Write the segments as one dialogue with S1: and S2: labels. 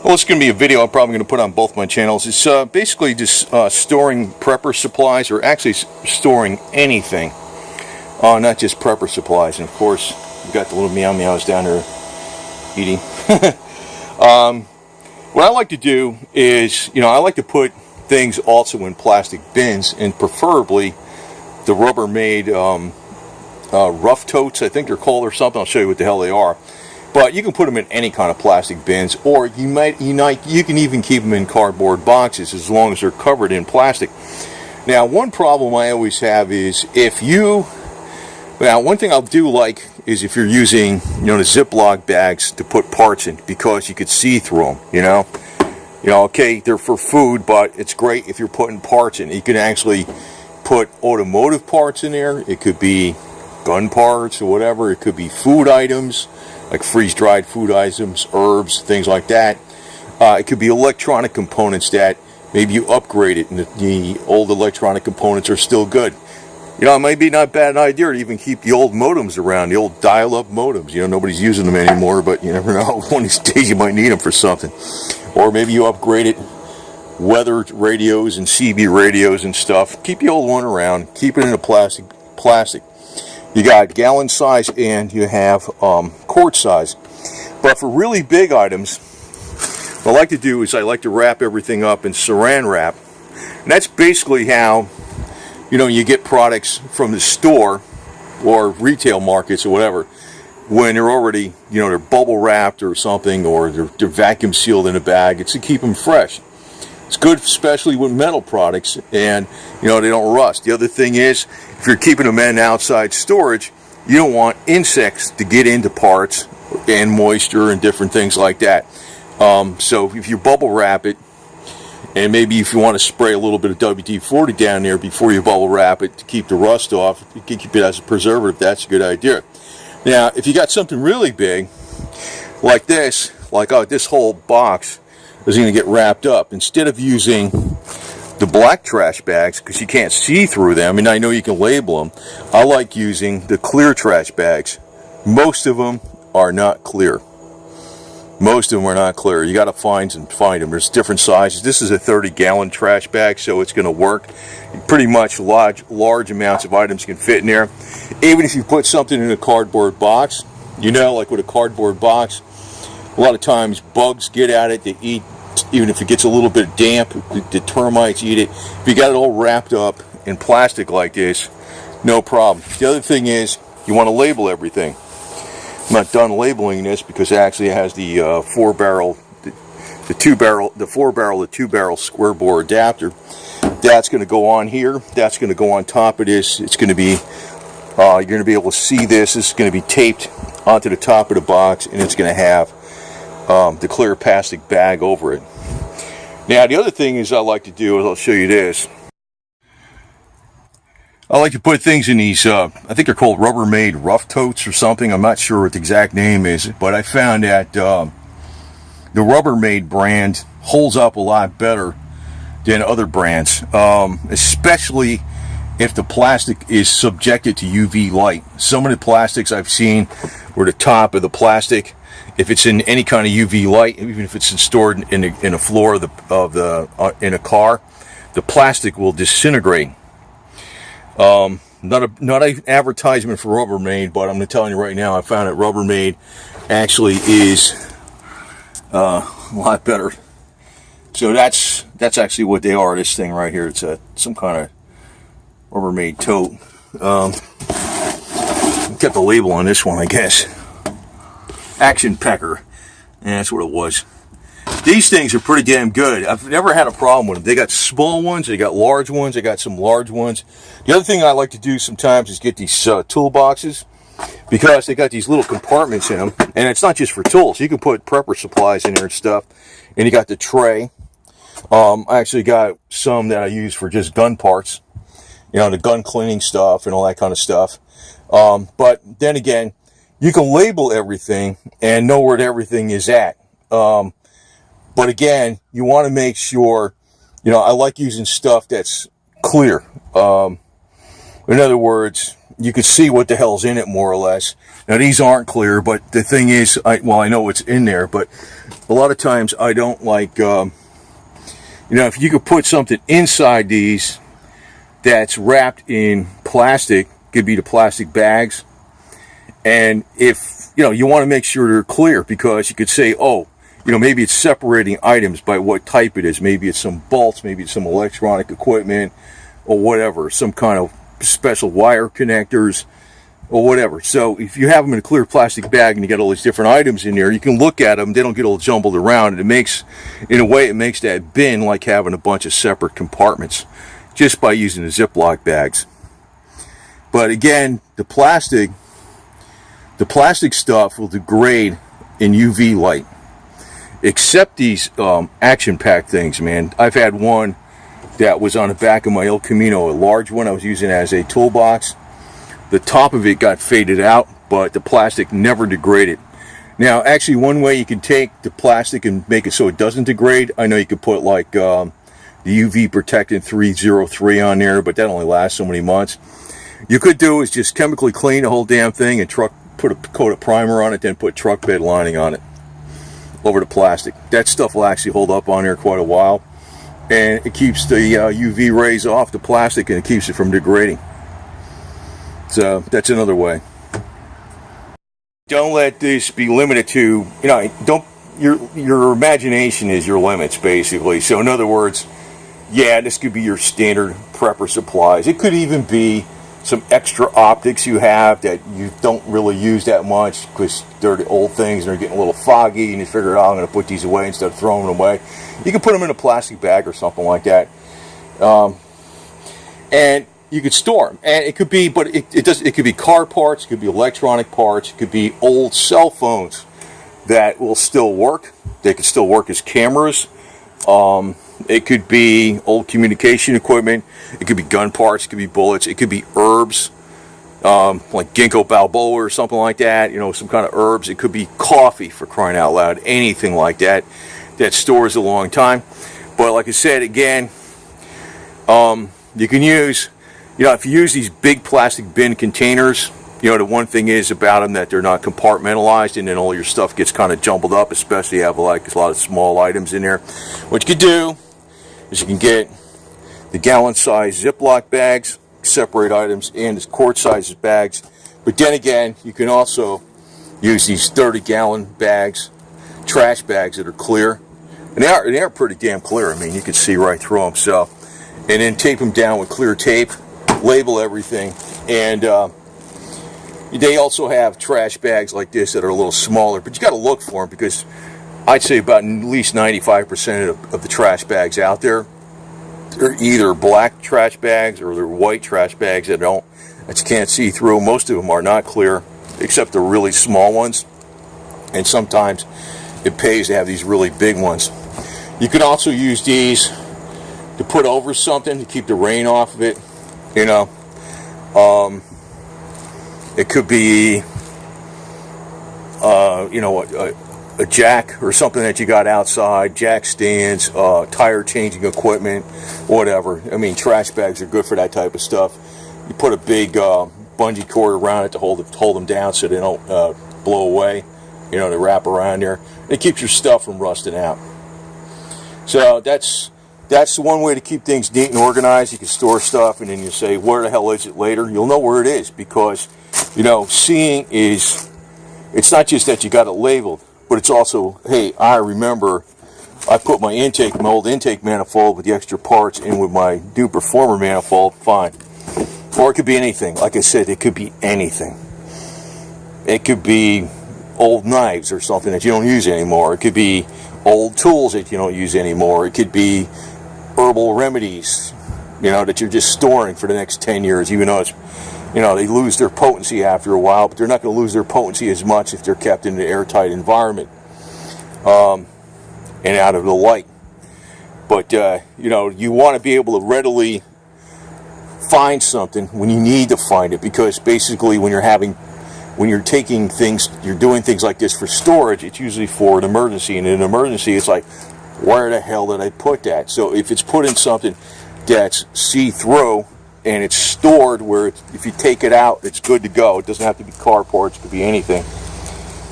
S1: Well, it's going to be a video I'm probably going to put on both my channels. It's basically just storing prepper supplies, or actually storing anything, not just prepper supplies. And of course, we've got the little meow meows down there eating. What I like to do is, I like to put things also in plastic bins, and preferably the Rubbermaid rough totes, I think they're called, or something. I'll show you what the hell they are. But you can put them in any kind of plastic bins, or you can even keep them in cardboard boxes as long as they're covered in plastic. Now, one problem I always have is one thing I'll do like is if you're using, the Ziploc bags to put parts in, because you could see through them, okay, they're for food, but it's great if you're putting parts in. You can actually put automotive parts in there. It could be gun parts or whatever. It could be food items, like freeze-dried food items, herbs, things like that. It could be electronic components that maybe you upgrade it, and the old electronic components are still good. It might be not a bad idea to even keep the old modems around, the old dial-up modems. Nobody's using them anymore, but you never know. One of these days you might need them for something. Or maybe you upgrade it, weather radios and CB radios and stuff. Keep the old one around. Keep it in a plastic. You got gallon size and you have quart size. But for really big items, what I like to do is I like to wrap everything up in saran wrap. And that's basically how, you get products from the store or retail markets or whatever, when they're already, they're bubble wrapped or something, or they're vacuum sealed in a bag. It's to keep them fresh. It's good, especially with metal products, and they don't rust. The other thing is, if you're keeping them in outside storage, you don't want insects to get into parts and moisture and different things like that. So if you bubble wrap it, and maybe if you want to spray a little bit of WD-40 down there before you bubble wrap it to keep the rust off, you can keep it as a preservative. That's a good idea. Now, if you got something really big, like this, this whole box is going to get wrapped up. Instead of using the black trash bags, because you can't see through them, and I know you can label them, I like using the clear trash bags. Most of them are not clear. Most of them are not clear. You got to find them. There's different sizes. This is a 30-gallon trash bag, so it's going to work. Pretty much large amounts of items can fit in there. Even if you put something in a cardboard box, like with a cardboard box, a lot of times bugs get at it. They eat, even if it gets a little bit damp, the termites eat it. If you got it all wrapped up in plastic like this, no problem. The other thing is, you want to label everything. I'm not done labeling this because it actually has the 4-barrel, the 2-barrel square bore adapter. That's going to go on here. That's going to go on top of this. It's going to be, you're going to be able to see this. This is going to be taped onto the top of the box, and it's going to have the clear plastic bag over it. Now, the other thing is I like to do is, I'll show you this. I like to put things in these, I think they're called Rubbermaid rough totes or something. I'm not sure what the exact name is, but I found that the Rubbermaid brand holds up a lot better than other brands, especially if the plastic is subjected to UV light. Some of the plastics I've seen where the top of the plastic, if it's in any kind of UV light, even if it's stored in a floor in a car, the plastic will disintegrate. Not an advertisement for Rubbermaid, but I'm telling you right now, I found that Rubbermaid actually is a lot better. So that's actually what they are. This thing right here, it's some kind of Rubbermaid tote. Got the label on this one, I guess. Action Pecker, and that's what it was. These things are pretty damn good. I've never had a problem with them. They got small ones, they got large ones, they got some large ones. The other thing I like to do sometimes is get these toolboxes, because they got these little compartments in them, and it's not just for tools. You can put prepper supplies in there and stuff, and you got the tray. I actually got some that I use for just gun parts, the gun cleaning stuff and all that kind of stuff. But then again, you can label everything and know where everything is at. But again, you want to make sure, I like using stuff that's clear. In other words, you can see what the hell's in it more or less. Now these aren't clear, but the thing is, I know what's in there, but a lot of times I don't like, if you could put something inside these that's wrapped in plastic, could be the plastic bags. And if, you want to make sure they're clear, because you could say, oh, maybe it's separating items by what type it is. Maybe it's some bolts, maybe it's some electronic equipment or whatever, some kind of special wire connectors or whatever. So if you have them in a clear plastic bag and you got all these different items in there, you can look at them. They don't get all jumbled around. And it makes that bin like having a bunch of separate compartments just by using the Ziploc bags. But again, the plastic stuff will degrade in UV light, except these action pack things, man. I've had one that was on the back of my El Camino, a large one I was using as a toolbox. The top of it got faded out, but the plastic never degraded. Now, actually, one way you can take the plastic and make it so it doesn't degrade, I know you could put like the UV Protectant 303 on there, but that only lasts so many months. You could do is just chemically clean the whole damn thing and put a coat of primer on it, then put truck bed lining on it over the plastic. That stuff will actually hold up on there quite a while, and it keeps the UV rays off the plastic and it keeps it from degrading. So that's another way. Don't let this be limited to, your imagination is your limits, basically. So in other words, yeah, this could be your standard prepper supplies. It could even be some extra optics you have that you don't really use that much because they're the old things and they're getting a little foggy, and you figure, I'm going to put these away instead of throwing them away. You can put them in a plastic bag or something like that. And you could store them, and it could be, but it could be car parts, it could be electronic parts, it could be old cell phones that will still work. They could still work as cameras. It could be old communication equipment. It could be gun parts. It could be bullets. It could be herbs, like ginkgo biloba or something like that. Some kind of herbs. It could be coffee, for crying out loud. Anything like that stores a long time. But like I said again, you can use. If you use these big plastic bin containers, the one thing is about them that they're not compartmentalized, and then all your stuff gets kind of jumbled up, especially if you have like a lot of small items in there. What you could do is you can get the gallon-size Ziploc bags, separate items, and the quart-size bags. But then again, you can also use these 30-gallon bags, trash bags that are clear. And they are pretty damn clear. I mean, you can see right through them. So, and then tape them down with clear tape. Label everything, and they also have trash bags like this that are a little smaller, but you got to look for them, because I'd say about at least 95% of the trash bags out there, they're either black trash bags or they're white trash bags that you can't see through. Most of them are not clear, except the really small ones, and sometimes it pays to have these really big ones. You can also use these to put over something to keep the rain off of it. It could be, a jack or something that you got outside, jack stands, tire changing equipment, whatever. I mean, trash bags are good for that type of stuff. You put a big bungee cord around it to hold them down so they don't blow away. They wrap around there. It keeps your stuff from rusting out. So that's one way to keep things neat and organized. You can store stuff, and then you say, where the hell is it later? You'll know where it is, because, seeing is, it's not just that you got it labeled, but it's also, hey, I remember I put my old intake manifold with the extra parts in with my new Performer manifold, fine. Or it could be anything. Like I said, it could be anything. It could be old knives or something that you don't use anymore. It could be old tools that you don't use anymore. It could be herbal remedies, that you're just storing for the next 10 years, even though it's, they lose their potency after a while, but they're not going to lose their potency as much if they're kept in an airtight environment, and out of the light. But, you want to be able to readily find something when you need to find it, because basically when you're taking things, you're doing things like this for storage, it's usually for an emergency, and in an emergency, it's like, where the hell did I put that? So if it's put in something that's see-through and it's stored where if you take it out, it's good to go. It doesn't have to be car parts. It could be anything.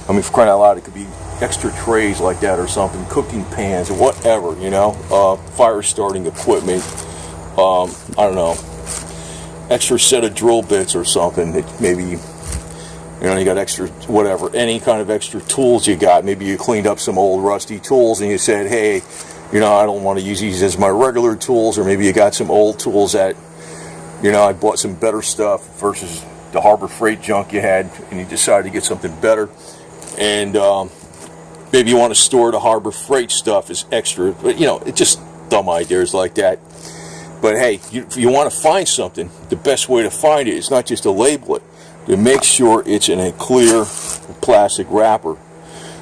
S1: I mean, for crying out loud, it could be extra trays like that or something, cooking pans or whatever, you know, fire starting equipment, I don't know, extra set of drill bits or something that maybe, you know, you got extra, whatever, any kind of extra tools you got. Maybe you cleaned up some old rusty tools and you said, hey, you know, I don't want to use these as my regular tools. Or maybe you got some old tools that, you know, I bought some better stuff versus the Harbor Freight junk you had, and you decided to get something better. And maybe you want to store the Harbor Freight stuff as extra. But, you know, it's just dumb ideas like that. But hey, if you want to find something, the best way to find it is not just to label it, to make sure it's in a clear plastic wrapper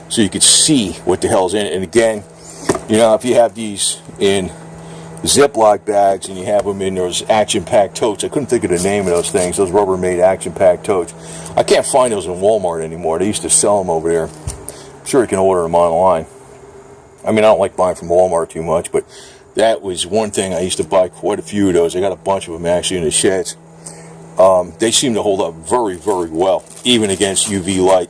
S1: so you can see what the hell's in it. And again, you know, if you have these in Ziploc bags and you have them in those action-packed totes, I couldn't think of the name of those things, those Rubbermaid action-packed totes. I can't find those in Walmart anymore. They used to sell them over there. I'm sure you can order them online. I mean, I don't like buying from Walmart too much, but that was one thing. I used to buy quite a few of those. I got a bunch of them actually in the sheds. They seem to hold up very, very well, even against UV light.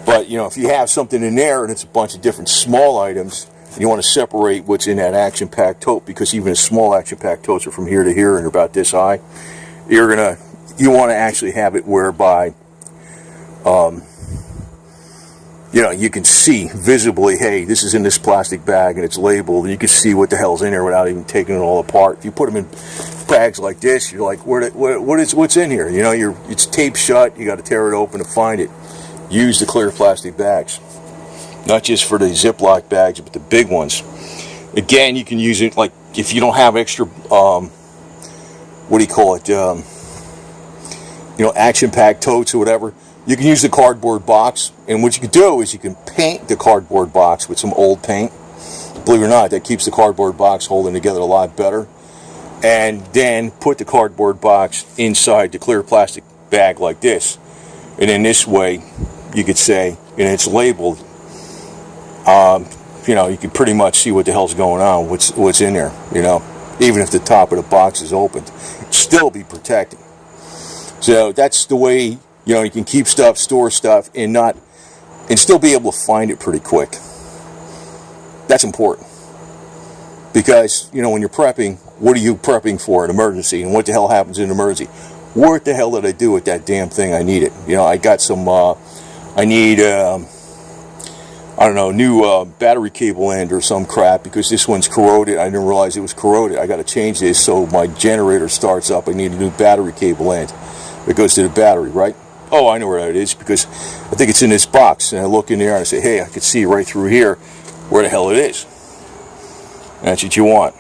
S1: But, you know, if you have something in there and it's a bunch of different small items, and you want to separate what's in that action-packed tote, because even the small action-packed totes are from here to here and they're about this high, you want to actually have it whereby, you know, you can see visibly, hey, this is in this plastic bag and it's labeled, and you can see what the hell's in there without even taking it all apart. If you put them in bags like this, you're like, what's in here? You know, it's taped shut. You got to tear it open to find it. Use the clear plastic bags, not just for the Ziploc bags, but the big ones. Again, you can use it like if you don't have extra, what do you call it? You know, action-packed totes or whatever. You can use the cardboard box, and what you can do is you can paint the cardboard box with some old paint. Believe it or not, that keeps the cardboard box holding together a lot better. And then put the cardboard box inside the clear plastic bag like this. And in this way, you could say, and it's labeled, you know, you can pretty much see what the hell's going on, what's in there, you know. Even if the top of the box is opened, still be protected. So that's the way, you know, you can keep stuff, store stuff, and still be able to find it pretty quick. That's important. Because, you know, when you're prepping, what are you prepping for? An emergency. And what the hell happens in an emergency? What the hell did I do with that damn thing? I need it. You know, I got some, I need, I don't know, new battery cable end or some crap, because this one's corroded. I didn't realize it was corroded. I got to change this so my generator starts up. I need a new battery cable end that goes to the battery, right? Oh, I know where that is, because I think it's in this box. And I look in there and I say, hey, I can see right through here where the hell it is. And that's what you want.